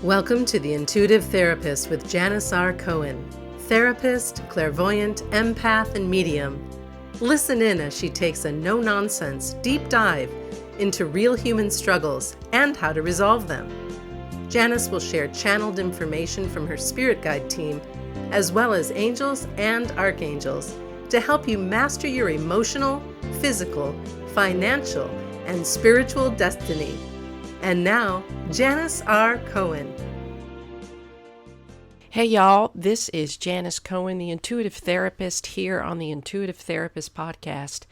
Welcome to The Intuitive Therapist with Janis Cohen, therapist, clairvoyant, empath, and medium. Listen in as she takes a no-nonsense deep dive into real human struggles and how to resolve them. Janis will share channeled information from her spirit guide team, as well as angels and archangels, to help you master your emotional, physical, financial, and spiritual destiny. And now, Janis R. Cohen. Hey y'all, this is Janis Cohen, the Intuitive Therapist, here on the Intuitive Therapist podcast.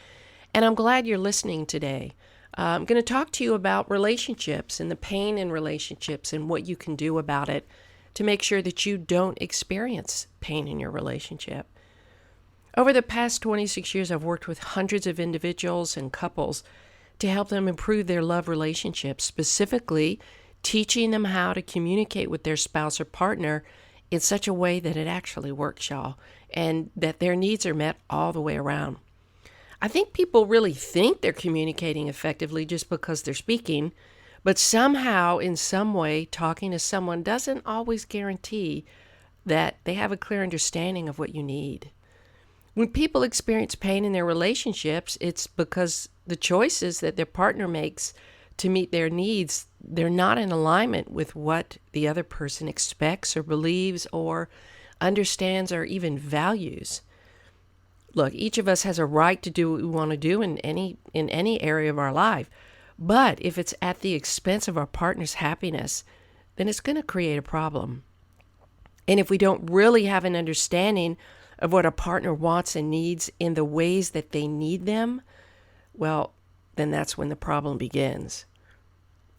And I'm glad you're listening today. I'm going to talk to you about relationships and the pain in relationships and what you can do about it to make sure that you don't experience pain in your relationship. Over the past 26 years, I've worked with hundreds of individuals and couples to help them improve their love relationships, specifically teaching them how to communicate with their spouse or partner in such a way that it actually works, y'all, and that their needs are met all the way around. I think people really think they're communicating effectively just because they're speaking, but somehow, in some way, talking to someone doesn't always guarantee that they have a clear understanding of what you need. When people experience pain in their relationships, it's because the choices that their partner makes to meet their needs, they're not in alignment with what the other person expects or believes or understands or even values. Look, each of us has a right to do what we want to do in any area of our life. But if it's at the expense of our partner's happiness, then it's going to create a problem. And if we don't really have an understanding of what a partner wants and needs in the ways that they need them, well, then that's when the problem begins.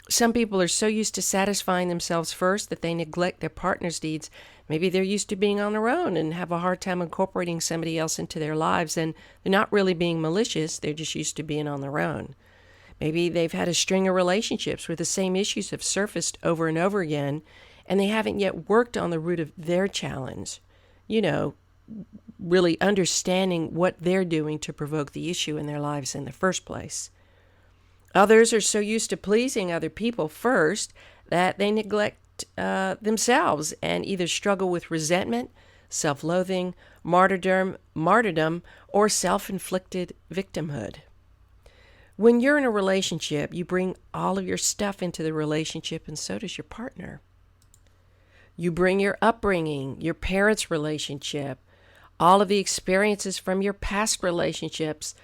Some people are so used to satisfying themselves first that they neglect their partner's needs. Maybe they're used to being on their own and have a hard time incorporating somebody else into their lives, and they're not really being malicious, they're just used to being on their own. Maybe they've had a string of relationships where the same issues have surfaced over and over again, and they haven't yet worked on the root of their challenge. Really understanding what they're doing to provoke the issue in their lives in the first place. Others are so used to pleasing other people first that they neglect themselves and either struggle with resentment, self-loathing, martyrdom, or self-inflicted victimhood. When you're in a relationship, you bring all of your stuff into the relationship, and so does your partner. You bring your upbringing, your parents' relationship, all of the experiences from your past relationships,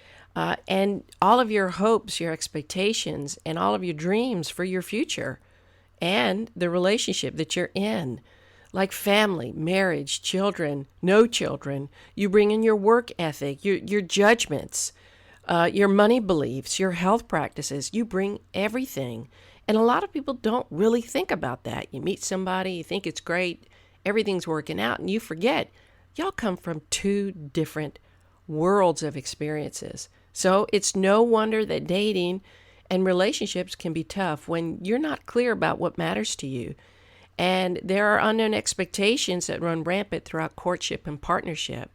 and all of your hopes, your expectations, and all of your dreams for your future, and the relationship that you're in, like family, marriage, children, no children. You bring in your work ethic, your judgments, your money beliefs, your health practices. You bring everything. And a lot of people don't really think about that. You meet somebody, you think it's great, everything's working out, and you forget y'all come from two different worlds of experiences. So it's no wonder that dating and relationships can be tough when you're not clear about what matters to you. And there are unknown expectations that run rampant throughout courtship and partnership.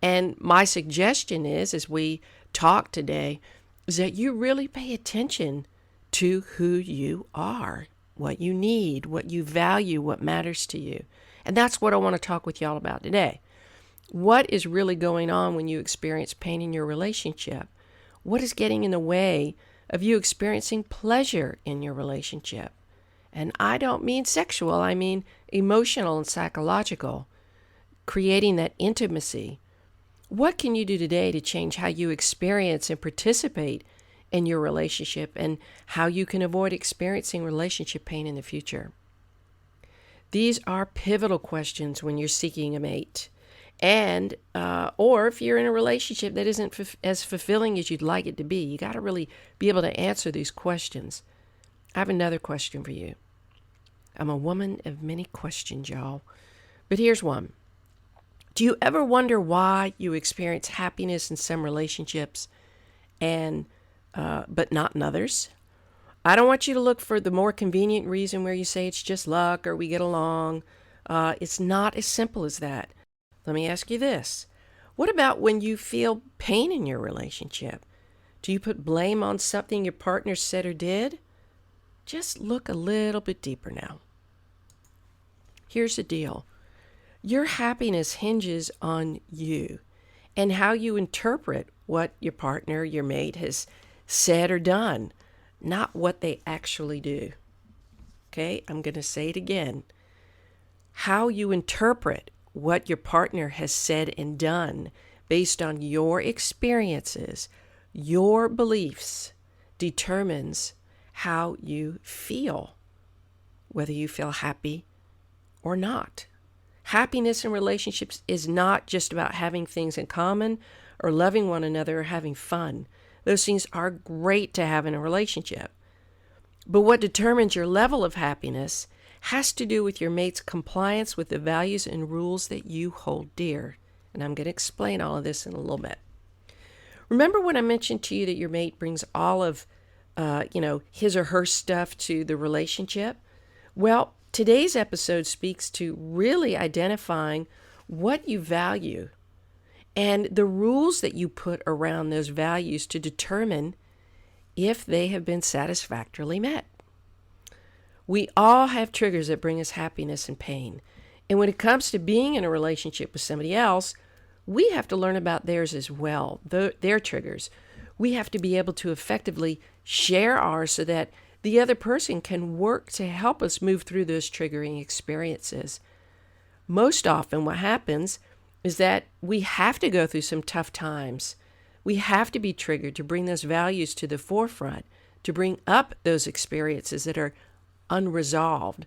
And my suggestion is, as we talk today, is that you really pay attention to who you are, what you need, what you value, what matters to you. And that's what I want to talk with y'all about today. What is really going on when you experience pain in your relationship? What is getting in the way of you experiencing pleasure in your relationship? And I don't mean sexual, I mean emotional and psychological, creating that intimacy. What can you do today to change how you experience and participate in your relationship, and how you can avoid experiencing relationship pain in the future? These are pivotal questions when you're seeking a mate. And, or if you're in a relationship that isn't as fulfilling as you'd like it to be, you got to really be able to answer these questions. I have another question for you. I'm a woman of many questions, y'all. But here's one. Do you ever wonder why you experience happiness in some relationships and, but not in others? I don't want you to look for the more convenient reason where you say it's just luck or we get along. It's not as simple as that. Let me ask you this. What about when you feel pain in your relationship? Do you put blame on something your partner said or did? Just look a little bit deeper now. Here's the deal. Your happiness hinges on you and how you interpret what your partner, your mate has said or done, not what they actually do. Okay, I'm going to say it again. How you interpret what your partner has said and done based on your experiences, your beliefs, determines how you feel, whether you feel happy or not. Happiness in relationships is not just about having things in common or loving one another or having fun. Those things are great to have in a relationship. But what determines your level of happiness has to do with your mate's compliance with the values and rules that you hold dear. And I'm going to explain all of this in a little bit. Remember when I mentioned to you that your mate brings all of, his or her stuff to the relationship? Well, today's episode speaks to really identifying what you value and the rules that you put around those values to determine if they have been satisfactorily met. We all have triggers that bring us happiness and pain. And when it comes to being in a relationship with somebody else, we have to learn about theirs as well, their triggers. We have to be able to effectively share ours so that the other person can work to help us move through those triggering experiences. Most often what happens is that we have to go through some tough times. We have to be triggered to bring those values to the forefront, to bring up those experiences that are unresolved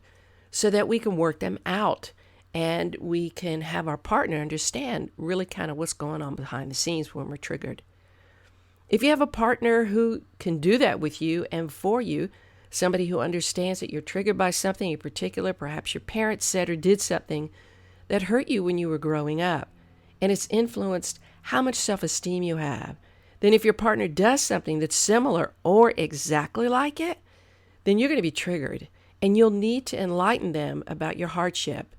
so that we can work them out and we can have our partner understand really kind of what's going on behind the scenes when we're triggered. If you have a partner who can do that with you and for you, somebody who understands that you're triggered by something in particular, perhaps your parents said or did something that hurt you when you were growing up, and it's influenced how much self-esteem you have, then if your partner does something that's similar or exactly like it, then you're going to be triggered, and you'll need to enlighten them about your hardship,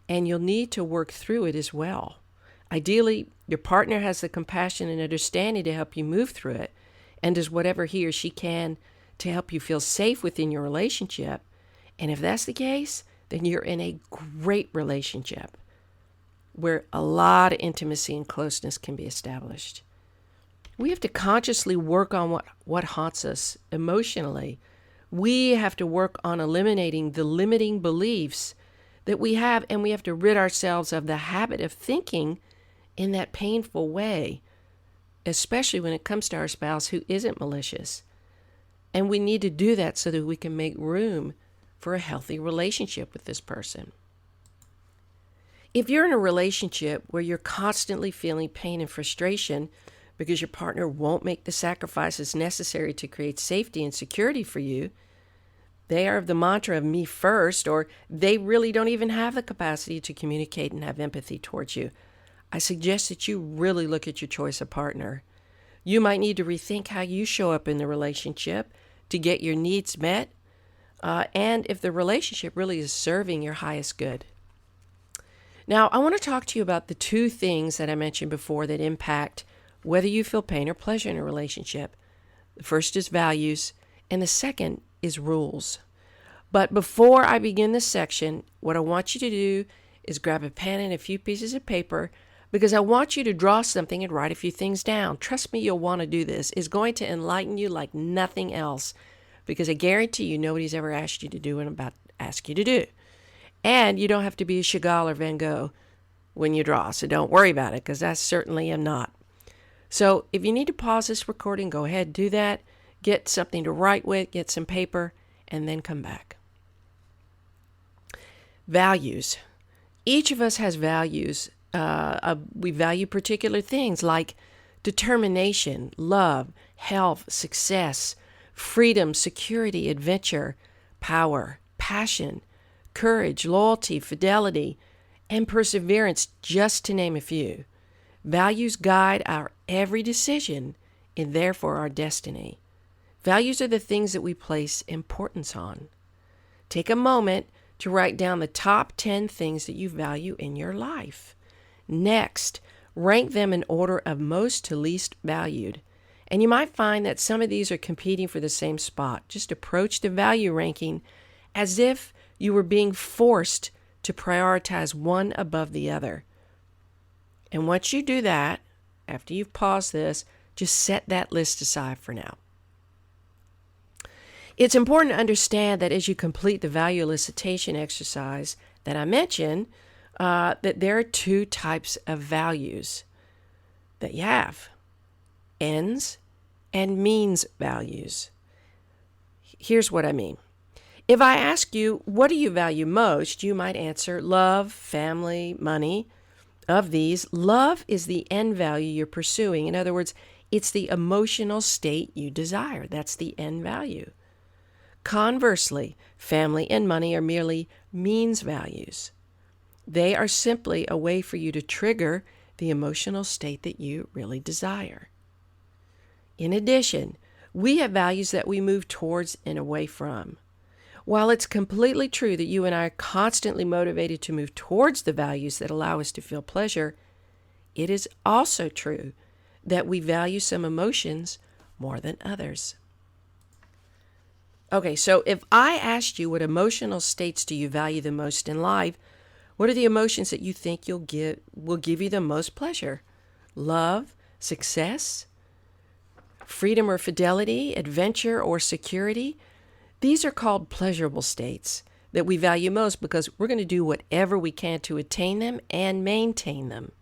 and you'll need to work through it as well. Ideally, your partner has the compassion and understanding to help you move through it, and does whatever he or she can to help you feel safe within your relationship. And if that's the case, then you're in a great relationship where a lot of intimacy and closeness can be established. We have to consciously work on what haunts us emotionally. We have to work on eliminating the limiting beliefs that we have, and we have to rid ourselves of the habit of thinking in that painful way, especially when it comes to our spouse who isn't malicious. And we need to do that so that we can make room for a healthy relationship with this person. If you're in a relationship where you're constantly feeling pain and frustration because your partner won't make the sacrifices necessary to create safety and security for you, they are of the mantra of me first, or they really don't even have the capacity to communicate and have empathy towards you, I suggest that you really look at your choice of partner. You might need to rethink how you show up in the relationship to get your needs met, and if the relationship really is serving your highest good. Now, I want to talk to you about the two things that I mentioned before that impact whether you feel pain or pleasure in a relationship. The first is values, and the second is rules. But before I begin this section, what I want you to do is grab a pen and a few pieces of paper, because I want you to draw something and write a few things down. Trust me, you'll want to do this. It's going to enlighten you like nothing else, because I guarantee you nobody's ever asked you to do what I'm about to ask you to do. And you don't have to be a Chagall or Van Gogh when you draw, so don't worry about it, because I certainly am not. So if you need to pause this recording, go ahead, do that. Get something to write with, get some paper, and then come back. Values. Each of us has values. We value particular things like determination, love, health, success, freedom, security, adventure, power, passion, courage, loyalty, fidelity, and perseverance, just to name a few. Values guide our every decision and therefore our destiny. Values are the things that we place importance on. Take a moment to write down the top 10 things that you value in your life. Next, rank them in order of most to least valued. And you might find that some of these are competing for the same spot. Just approach the value ranking as if you were being forced to prioritize one above the other. And once you do that, after you've paused this, just set that list aside for now. It's important to understand that as you complete the value elicitation exercise that I mentioned, that there are two types of values that you have: ends and means values. Here's what I mean. If I ask you, what do you value most? You might answer love, family, money. Of these, love is the end value you're pursuing. In other words, it's the emotional state you desire. That's the end value. Conversely, family and money are merely means values. They are simply a way for you to trigger the emotional state that you really desire. In addition, we have values that we move towards and away from. While it's completely true that you and I are constantly motivated to move towards the values that allow us to feel pleasure, it is also true that we value some emotions more than others. Okay, so if I asked you what emotional states do you value the most in life, what are the emotions that you think will give you the most pleasure? Love, success, freedom or fidelity, adventure or security? These are called pleasurable states that we value most because we're going to do whatever we can to attain them and maintain them.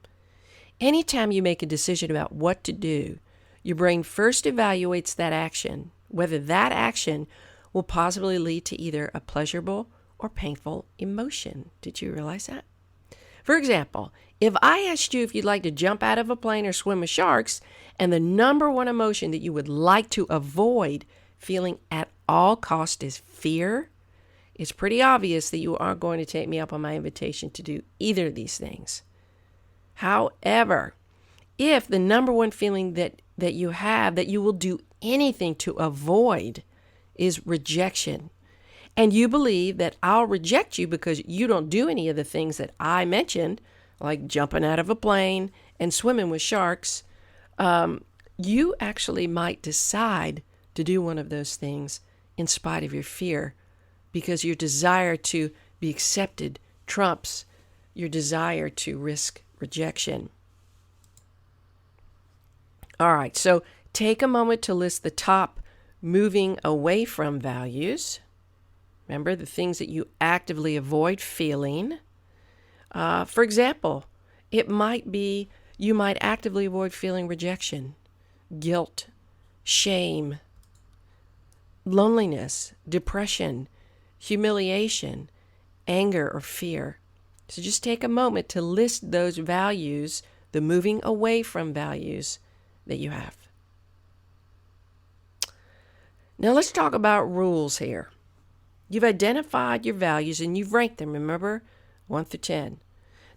Anytime you make a decision about what to do, your brain first evaluates that action, whether that action will possibly lead to either a pleasurable or painful emotion. Did you realize that? For example, if I asked you if you'd like to jump out of a plane or swim with sharks, and the number one emotion that you would like to avoid feeling at all cost is fear, it's pretty obvious that you aren't going to take me up on my invitation to do either of these things. However, if the number one feeling that you have that you will do anything to avoid is rejection, and you believe that I'll reject you because you don't do any of the things that I mentioned, like jumping out of a plane and swimming with sharks, you actually might decide to do one of those things in spite of your fear, because your desire to be accepted trumps your desire to risk rejection. All right, so take a moment to list the top moving away from values. Remember, the things that you actively avoid feeling. For example, it might be you might actively avoid feeling rejection, guilt, shame, loneliness, depression, humiliation, anger, or fear. So just take a moment to list those values, the moving away from values that you have. Now let's talk about rules here. You've identified your values and you've ranked them, remember? 1 through 10.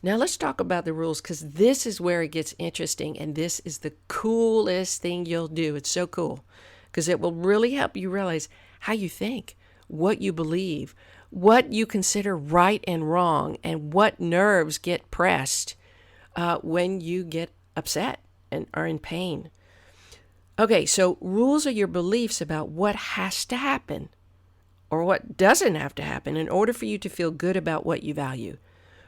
Now let's talk about the rules, because this is where it gets interesting, and this is the coolest thing you'll do. It's so cool because it will really help you realize how you think, what you believe, what you consider right and wrong, and what nerves get pressed when you get upset and are in pain. Okay, so rules are your beliefs about what has to happen or what doesn't have to happen in order for you to feel good about what you value.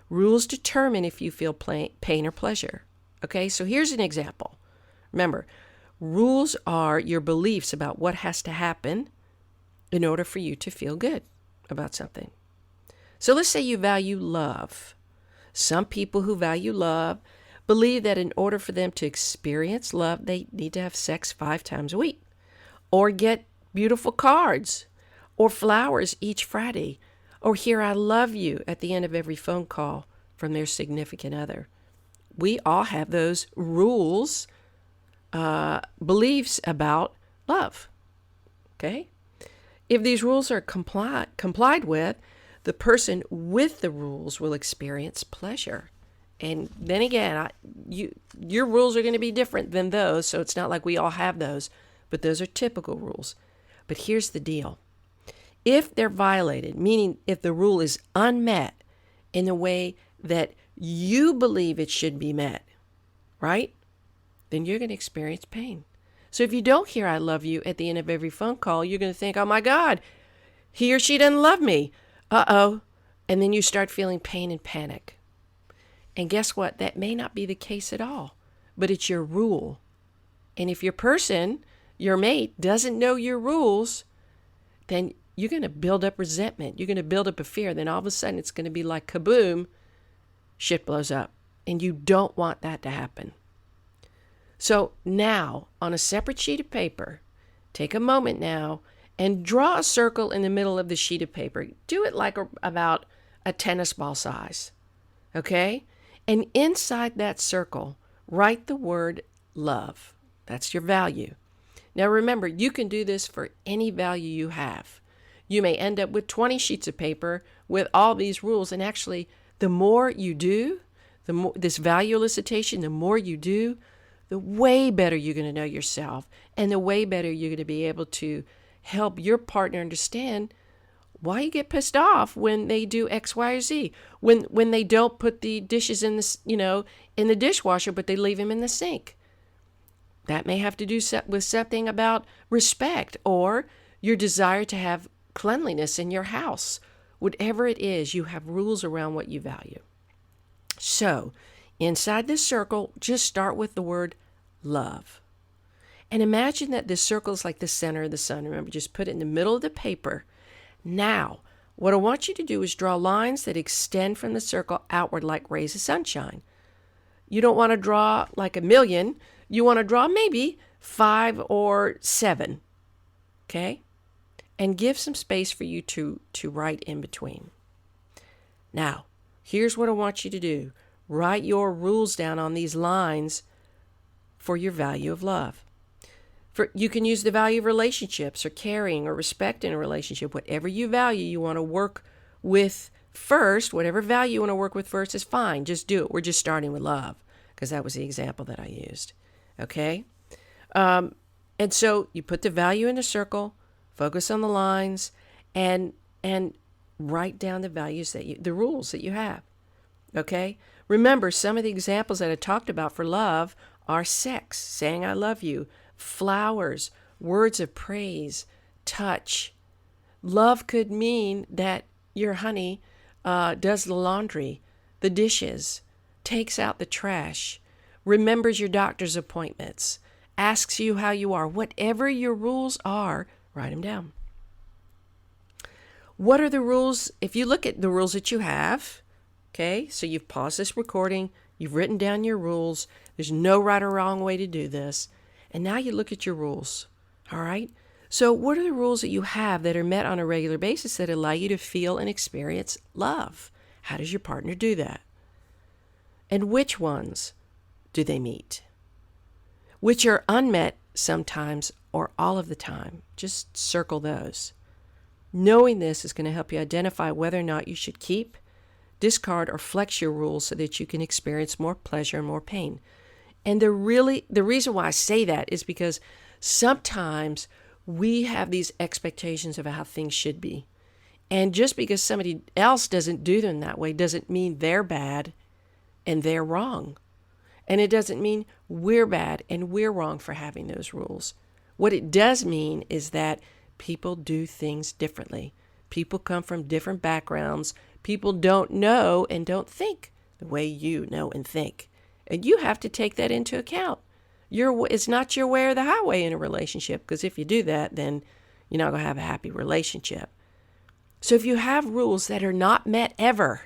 Rules determine if you feel pain or pleasure. Okay, so here's an example. Remember, rules are your beliefs about what has to happen in order for you to feel good about something. So let's say you value love. Some people who value love believe that in order for them to experience love, they need to have sex 5 times a week, or get beautiful cards, or flowers each Friday, or hear "I love you" at the end of every phone call from their significant other. We all have those rules, beliefs about love. Okay? If these rules are complied with, the person with the rules will experience pleasure. And then again, your rules are going to be different than those, so it's not like we all have those, but those are typical rules. But here's the deal. If they're violated, meaning if the rule is unmet in the way that you believe it should be met, right? Then you're going to experience pain. So if you don't hear "I love you" at the end of every phone call, you're going to think, "Oh my God, he or she doesn't love me. Uh-oh, And then you start feeling pain and panic. And guess what? That may not be the case at all, but it's your rule. And if your person, your mate, doesn't know your rules, then you're going to build up resentment. You're going to build up a fear. Then all of a sudden it's going to be like kaboom, shit blows up. And you don't want that to happen. So now, on a separate sheet of paper, take a moment now and draw a circle in the middle of the sheet of paper. Do it like about a tennis ball size, okay? And inside that circle, write the word love. That's your value. Now remember, you can do this for any value you have. You may end up with 20 sheets of paper with all these rules, and actually, the more you do, the more this value elicitation, the more you do, the way better you're going to know yourself, and the way better you're going to be able to help your partner understand why you get pissed off when they do X, Y, or Z. When they don't put the dishes in the dishwasher, but they leave them in the sink. That may have to do with something about respect or your desire to have cleanliness in your house. Whatever it is, you have rules around what you value. So, inside this circle, just start with the word love. And imagine that this circle is like the center of the sun. Remember, just put it in the middle of the paper. Now, what I want you to do is draw lines that extend from the circle outward like rays of sunshine. You don't want to draw like a million. You want to draw maybe 5 or 7. Okay? And give some space for you to write in between. Now, here's what I want you to do. Write your rules down on these lines for your value of love. You can use the value of relationships or caring or respect in a relationship. Whatever you value, you want to work with first. Whatever value you want to work with first is fine. Just do it. We're just starting with love because that was the example that I used. Okay? And so you put the value in a circle, focus on the lines, and write down the values the rules that you have. Okay? Remember, some of the examples that I talked about for love are sex, saying I love you, flowers, words of praise, touch. Love could mean that your honey does the laundry, the dishes, takes out the trash, remembers your doctor's appointments, asks you how you are. Whatever your rules are, write them down. What are the rules? If you look at the rules that you have, okay, so you've paused this recording, you've written down your rules, there's no right or wrong way to do this, and now you look at your rules, all right? So what are the rules that you have that are met on a regular basis that allow you to feel and experience love? How does your partner do that? And which ones do they meet? Which are unmet sometimes or all of the time? Just circle those. Knowing this is going to help you identify whether or not you should keep, discard, or flex your rules so that you can experience more pleasure and more pain. And the reason why I say that is because sometimes we have these expectations of how things should be. And just because somebody else doesn't do them that way doesn't mean they're bad and they're wrong. And it doesn't mean we're bad and we're wrong for having those rules. What it does mean is that people do things differently. People come from different backgrounds. People don't know and don't think the way you know and think. And you have to take that into account. It's not your way or the highway in a relationship, because if you do that, then you're not going to have a happy relationship. So if you have rules that are not met ever,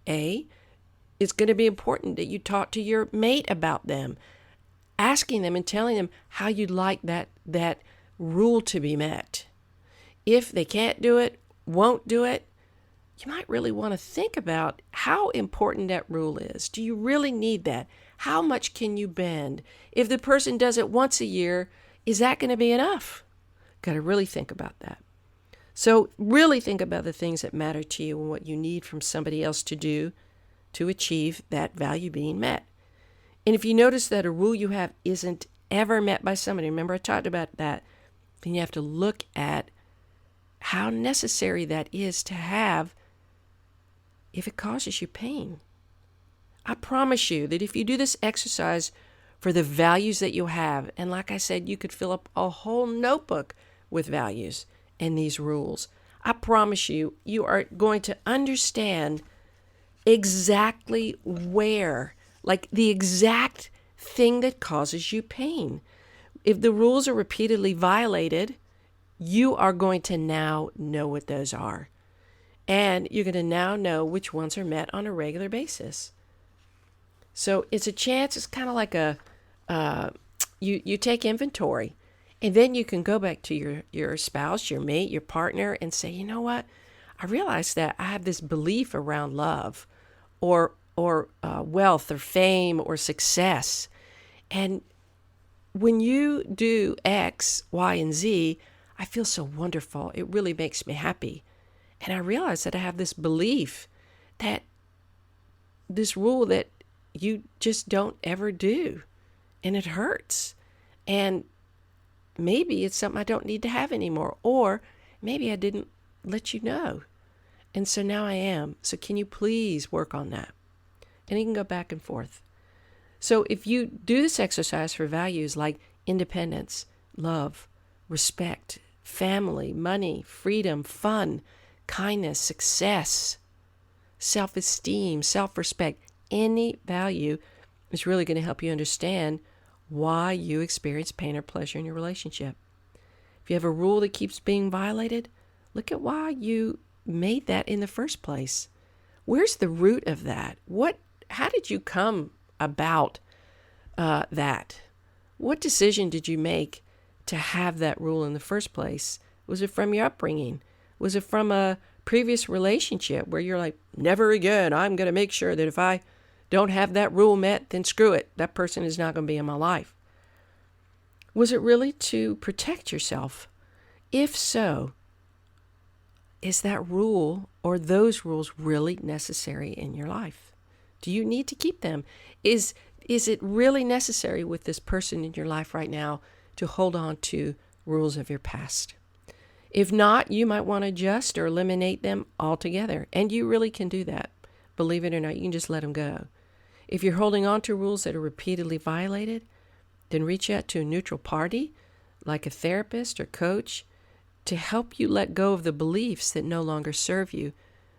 it's going to be important that you talk to your mate about them, asking them and telling them how you'd like that rule to be met. If they can't do it, won't do it, you might really want to think about how important that rule is. Do you really need that? How much can you bend? If the person does it once a year, is that going to be enough? Got to really think about that. So really think about the things that matter to you and what you need from somebody else to do to achieve that value being met. And if you notice that a rule you have isn't ever met by somebody, remember I talked about that, then you have to look at how necessary that is to have if it causes you pain. I promise you that if you do this exercise for the values that you have, and like I said, you could fill up a whole notebook with values and these rules, I promise you, you are going to understand exactly where, like the exact thing that causes you pain. If the rules are repeatedly violated, you are going to now know what those are. And you're going to now know which ones are met on a regular basis. So it's a chance, it's kind of like you take inventory. And then you can go back to your spouse, your mate, your partner, and say, you know what? I realize that I have this belief around love or wealth or fame or success. And when you do X, Y, and Z, I feel so wonderful. It really makes me happy. And I realize that I have this belief that this rule that you just don't ever do. And it hurts. And maybe it's something I don't need to have anymore. Or maybe I didn't let you know. And so now I am. So can you please work on that? And you can go back and forth. So if you do this exercise for values like independence, love, respect, family, money, freedom, fun, kindness, success, self-esteem, self-respect, any value is really going to help you understand why you experience pain or pleasure in your relationship. If you have a rule that keeps being violated, look at why you made that in the first place. Where's the root of that? How did you come about that? What decision did you make to have that rule in the first place? Was it from your upbringing? Was it from a previous relationship where you're like, never again, I'm going to make sure that if I don't have that rule met, then screw it. That person is not going to be in my life. Was it really to protect yourself? If so, is that rule or those rules really necessary in your life? Do you need to keep them? Is it really necessary with this person in your life right now to hold on to rules of your past? If not, you might want to adjust or eliminate them altogether. And you really can do that. Believe it or not, you can just let them go. If you're holding on to rules that are repeatedly violated, then reach out to a neutral party, like a therapist or coach, to help you let go of the beliefs that no longer serve you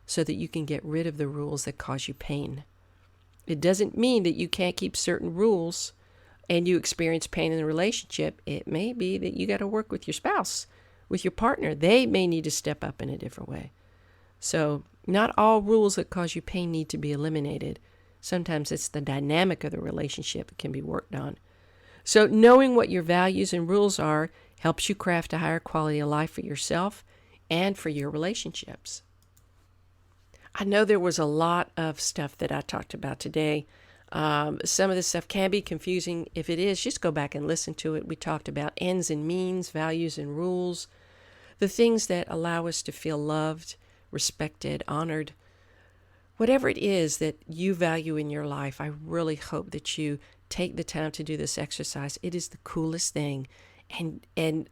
so that you can get rid of the rules that cause you pain. It doesn't mean that you can't keep certain rules and you experience pain in the relationship. It may be that you got to work with your spouse, with your partner. They may need to step up in a different way. So not all rules that cause you pain need to be eliminated. Sometimes it's the dynamic of the relationship that can be worked on. So knowing what your values and rules are helps you craft a higher quality of life for yourself and for your relationships. I know there was a lot of stuff that I talked about today. Some of this stuff can be confusing. If it is, just go back and listen to it. We talked about ends and means, values and rules, the things that allow us to feel loved, respected, honored. Whatever it is that you value in your life, I really hope that you take the time to do this exercise. It is the coolest thing. And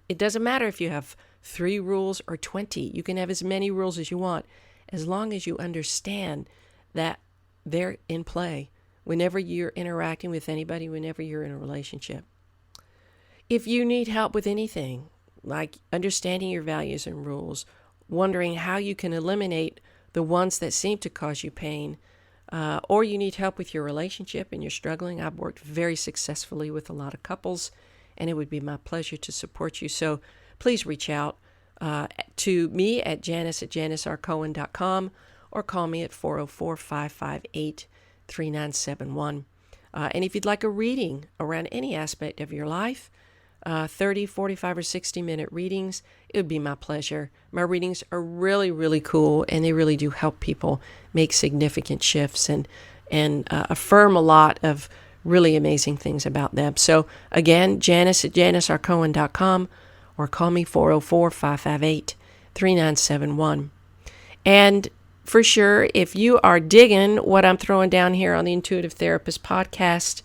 it doesn't matter if you have 3 rules or 20. You can have as many rules as you want, as long as you understand that they're in play whenever you're interacting with anybody, whenever you're in a relationship. If you need help with anything, like understanding your values and rules, wondering how you can eliminate the ones that seem to cause you pain, or you need help with your relationship and you're struggling, I've worked very successfully with a lot of couples, and it would be my pleasure to support you. So please reach out to me at janis@janisrcohen.com or call me at 404-558-3971. And if you'd like a reading around any aspect of your life, 30, 45, or 60-minute readings, it would be my pleasure. My readings are really, really cool, and they really do help people make significant shifts and affirm a lot of really amazing things about them. So again, Janis@janisrcohen.com or call me 404-558-3971. And for sure, if you are digging what I'm throwing down here on the Intuitive Therapist podcast,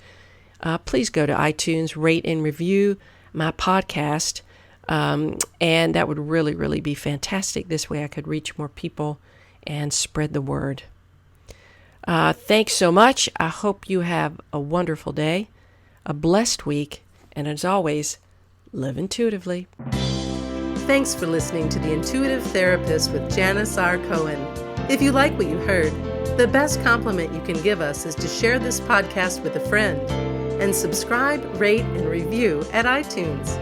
please go to iTunes, rate and review my podcast, and that would really, really be fantastic. This way I could reach more people and spread the word. Thanks so much. I hope you have a wonderful day, a blessed week, and as always, live intuitively. Thanks for listening to The Intuitive Therapist with Janis R. Cohen. If you like what you heard, the best compliment you can give us is to share this podcast with a friend and subscribe, rate, and review at iTunes.